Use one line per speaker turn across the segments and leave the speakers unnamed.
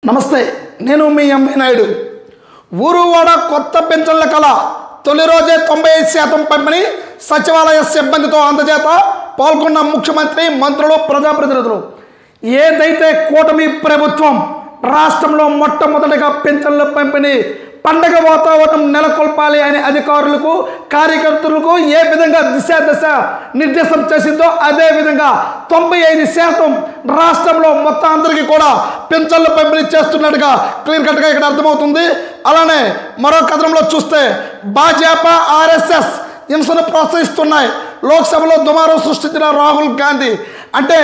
నమస్తే, నేను మీ ఎంవి నాయుడు. ఊరువాడ కొత్త పెన్షన్ల కళ తొలి రోజే 95% పంపిణీ సచివాలయ సిబ్బందితో అందజేత పాల్గొన్న ముఖ్యమంత్రి, మంత్రులు, ప్రజాప్రతినిధులు. ఏదైతే కూటమి ప్రభుత్వం రాష్ట్రంలో మొట్టమొదటిగా పెన్షన్ల పంపిణీ పండగ వాతావరణం నెలకొల్పాలి అనే అధికారులకు, కార్యకర్తలకు ఏ విధంగా దశ నిర్దేశం చేసిందో అదే విధంగా 95% రాష్ట్రంలో మొత్తం అందరికీ కూడా పెన్షన్లు పంపిణీ చేస్తున్నట్టుగా క్లియర్ కట్గా ఇక్కడ అర్థమవుతుంది. అలానే మరో కథనంలో చూస్తే భాజపా, ఆర్ఎస్ఎస్ హింసను ప్రోత్సహిస్తున్నాయి. లోక్సభలో దుమారం సృష్టించిన రాహుల్ గాంధీ. అంటే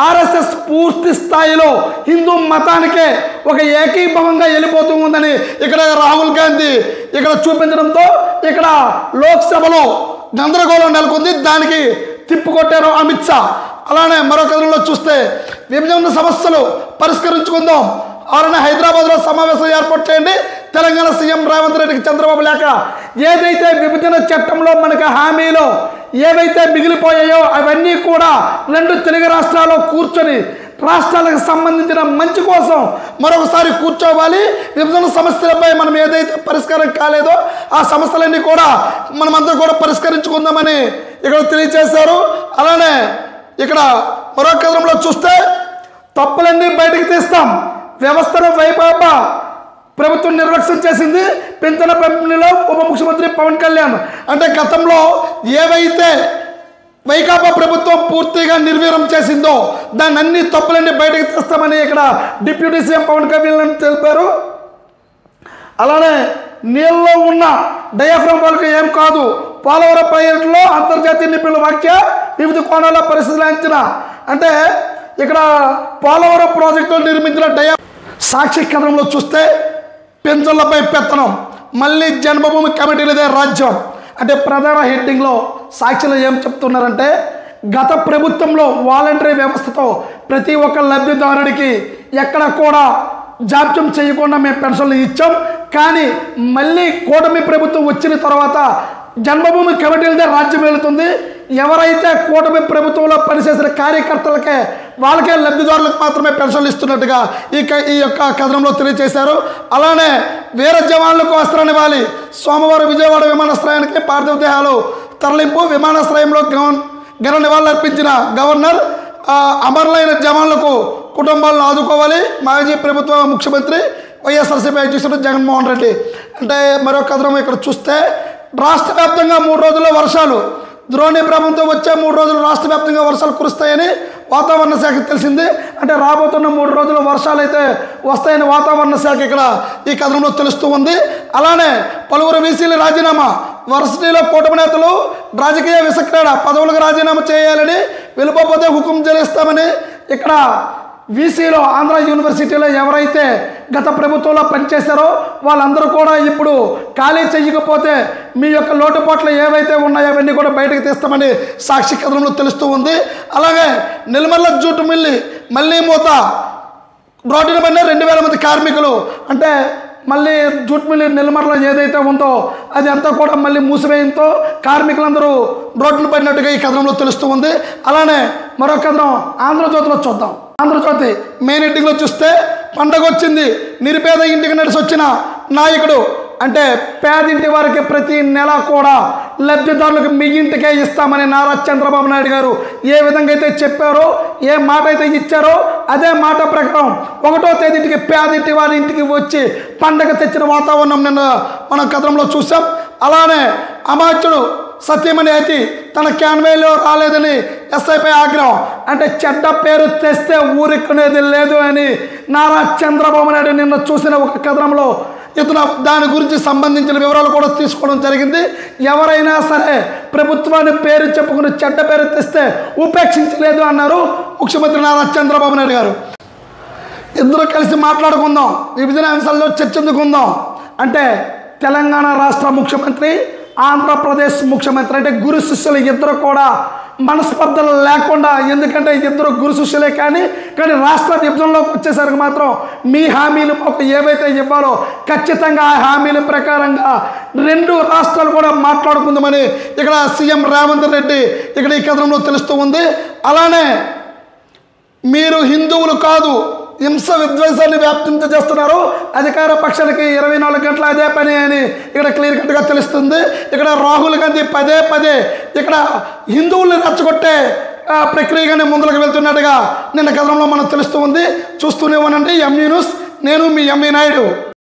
ఆర్ఎస్ఎస్ పూర్తి స్థాయిలో హిందూ మతానికే ఒక ఏకీభవంగా వెళ్ళిపోతూ ఉందని ఇక్కడ రాహుల్ గాంధీ ఇక్కడ చూపించడంతో ఇక్కడ లోక్సభలో గందరగోళం నెలకొంది. దానికి తిప్పుకొట్టారు అమిత్ షా. అలానే మరో కథనంలో చూస్తే విభజన సమస్యలు పరిష్కరించుకుందాం, అలానే హైదరాబాద్లో సమావేశం ఏర్పాటు చేయండి. తెలంగాణ సీఎం రేవంత్ రెడ్డికి చంద్రబాబు లేఖ. ఏదైతే విభజన చట్టంలో మనకి హామీలో ఏవైతే మిగిలిపోయాయో అవన్నీ కూడా రెండు తెలుగు రాష్ట్రాల్లో కూర్చొని రాష్ట్రాలకు సంబంధించిన మంచి కోసం మరొకసారి కూర్చోవాలి. విభజన సమస్యలపై మనం ఏదైతే పరిష్కారం కాలేదో ఆ సమస్యలన్నీ కూడా మనమందరూ కూడా పరిష్కరించుకుందామని ఇక్కడ తెలియజేశారు. అలానే ఇక్కడ మరో కథనంలో చూస్తే తప్పులన్నీ బయటకు తీస్తాం, వ్యవస్థను వైపాపా ప్రభుత్వం నిర్లక్ష్యం చేసింది. పెన్షన్ పంపిణీలో ఉప ముఖ్యమంత్రి పవన్ కళ్యాణ్. అంటే గతంలో ఏవైతే వైకాపా ప్రభుత్వం పూర్తిగా నిర్వీర్యం చేసిందో దాన్ని అన్ని తప్పులన్నీ బయటకు తెస్తామని ఇక్కడ డిప్యూటీ సీఎం పవన్ కళ్యాణ్ తెలిపారు. అలానే నీళ్ళలో ఉన్న డయాఫ్రామ్ వాళ్ళకి ఏం కాదు, పోలవరం ప్రాజెక్టులో అంతర్జాతీయ నిపుణుల వ్యాఖ్య, వివిధ కోణాల పరిస్థితుల అంచనా. అంటే ఇక్కడ పోలవరం ప్రాజెక్టులో నిర్మించిన సాక్షి కథనంలో చూస్తే పెన్షన్లపై పెత్తనం, మళ్ళీ జన్మభూమి కమిటీలదే రాజ్యం. అంటే ప్రధాన హెడ్డింగ్లో సాక్షిలో ఏం చెప్తున్నారంటే గత ప్రభుత్వంలో వాలంటరీ వ్యవస్థతో ప్రతి ఒక్క లబ్ధిదారుడికి ఎక్కడ కూడా జాప్యం చేయకుండా మేము పెన్షన్లు ఇచ్చాం. కానీ మళ్ళీ కూటమి ప్రభుత్వం వచ్చిన తర్వాత జన్మభూమి కమిటీలదే రాజ్యం వెళుతుంది. ఎవరైతే కూటమి ప్రభుత్వంలో పనిచేసిన కార్యకర్తలకే వాళ్ళకే లబ్ధిదారులకు మాత్రమే పెన్షన్లు ఇస్తున్నట్టుగా ఈ యొక్క కథనంలో తెలియజేశారు. అలానే వీర జవాన్లకు వస్త్రాన్ని ఇవ్వాలి. సోమవారం విజయవాడ విమానాశ్రయానికి పార్థివ దేహాలు తరలింపు. విమానాశ్రయంలో ఘన నివాళులర్పించిన గవర్నర్ అమరులైన జవాన్లకు కుటుంబాలను ఆదుకోవాలి. మాజీ ప్రభుత్వ ముఖ్యమంత్రి వైఎస్ఆర్సీపీ అధ్యక్షుడు జగన్మోహన్ రెడ్డి. అంటే మరో కథనం ఇక్కడ చూస్తే రాష్ట్ర వ్యాప్తంగా 3 రోజుల్లో వర్షాలు. ద్రోణి ప్రభావంతో వచ్చే 3 రోజులు రాష్ట్ర వ్యాప్తంగా వర్షాలు కురుస్తాయని వాతావరణ శాఖ తెలిసింది. అంటే రాబోతున్న 3 రోజులు వర్షాలు అయితే వస్తాయని వాతావరణ శాఖ ఇక్కడ ఈ కథనంలో తెలుస్తూ ఉంది. అలానే పలువురు వీసీలు రాజీనామా. వర్సిటీలో కూటమి నేతలు రాజకీయ విసక్రీడ, పదవులకు రాజీనామా చేయాలని, వెళ్ళిపోతే హుకుం చెల్లిస్తామని ఇక్కడ వీసీలో ఆంధ్ర యూనివర్సిటీలో ఎవరైతే గత ప్రభుత్వంలో పనిచేశారో వాళ్ళందరూ కూడా ఇప్పుడు ఖాళీ చేయకపోతే మీ యొక్క లోటుపాట్లు ఏవైతే ఉన్నాయో అవన్నీ కూడా బయటకు తీస్తామని సాక్షి కథనంలో తెలుస్తూ ఉంది. అలాగే నిల్మల్ల జూటు మిల్లి మళ్ళీ మూత, రోడ్డున పడిన 2000 మంది కార్మికులు. అంటే మళ్ళీ జూట్ మిల్లి నెల్లిమర్లో ఏదైతే ఉందో అది అంతా కూడా మళ్ళీ మూసివేయంతో కార్మికులందరూ రోడ్డును పడినట్టుగా ఈ కథనంలో తెలుస్తూ ఉంది. అలానే మరో కథనం ఆంధ్రజ్యోతిలో చూద్దాం. ఆంధ్రజ్యోతి మెయిన్ హెడ్డింగ్లో చూస్తే పండగ వచ్చింది, నిరుపేద ఇంటికి నడిచి వచ్చిన నాయకుడు. అంటే పేదింటి వారికి ప్రతి నెల కూడా లబ్ధిదారులకు మీ ఇంటికే ఇస్తామని నారా చంద్రబాబు నాయుడు గారు ఏ విధంగా అయితే చెప్పారో, ఏ మాట అయితే ఇచ్చారో అదే మాట ప్రకారం 1వ తేదీకి పేదింటి వారి ఇంటికి వచ్చి పండగ తెచ్చిన వాతావరణం నిన్న మనం కథనంలో చూసాం. అలానే అమాత్యుడు సత్యమణి అయితే తన క్యాన్వేలో రాలేదని ఎస్ఐపై ఆగ్రహం. అంటే చెడ్డ పేరు తెస్తే ఊరిక్కునేది లేదు అని నారా చంద్రబాబు నాయుడు నిన్న చూసిన ఒక కథనంలో ఇతను దాని గురించి సంబంధించిన వివరాలు కూడా తీసుకోవడం జరిగింది. ఎవరైనా సరే ప్రభుత్వాన్ని పేరు చెప్పుకుని చెడ్డ పేరు తెస్తే ఉపేక్షించలేదు అన్నారు ముఖ్యమంత్రి నారా చంద్రబాబు నాయుడు గారు. ఇద్దరు కలిసి మాట్లాడుకుందాం, విభజన అంశాల్లో చర్చించుకుందాం. అంటే తెలంగాణ రాష్ట్ర ముఖ్యమంత్రి, ఆంధ్రప్రదేశ్ ముఖ్యమంత్రి అంటే గురు శిష్యులు ఇద్దరు కూడా మనస్పర్ధలు లేకుండా, ఎందుకంటే ఇద్దరు గురు శిష్యులే కానీ రాష్ట్ర విభజనలోకి వచ్చేసరికి మాత్రం మీ హామీలు మాకు ఏవైతే ఇవ్వాలో ఖచ్చితంగా ఆ హామీల ప్రకారంగా 2 రాష్ట్రాలు కూడా మాట్లాడుకుందామని ఇక్కడ సీఎం రేవంత్ రెడ్డి ఇక్కడ ఈ కథనంలో తెలుస్తూ ఉంది. అలానే మీరు హిందువులు కాదు హింస విధ్వంసాన్ని వ్యాప్తింపజేస్తున్నారు. అధికార పక్షాలకి 24 గంటల అదే పని అని ఇక్కడ క్లియర్ కట్గా తెలుస్తుంది. ఇక్కడ రాహుల్ గాంధీ పదే పదే ఇక్కడ హిందువుల్ని రెచ్చగొట్టే ప్రక్రియగానే ముందుకు వెళ్తున్నట్టుగా నిన్న కథనంలో మనకు తెలుస్తూ ఉంది. చూస్తూనే ఉండండి ఎంఈ న్యూస్. నేను మీ ఎంఈ నాయుడు.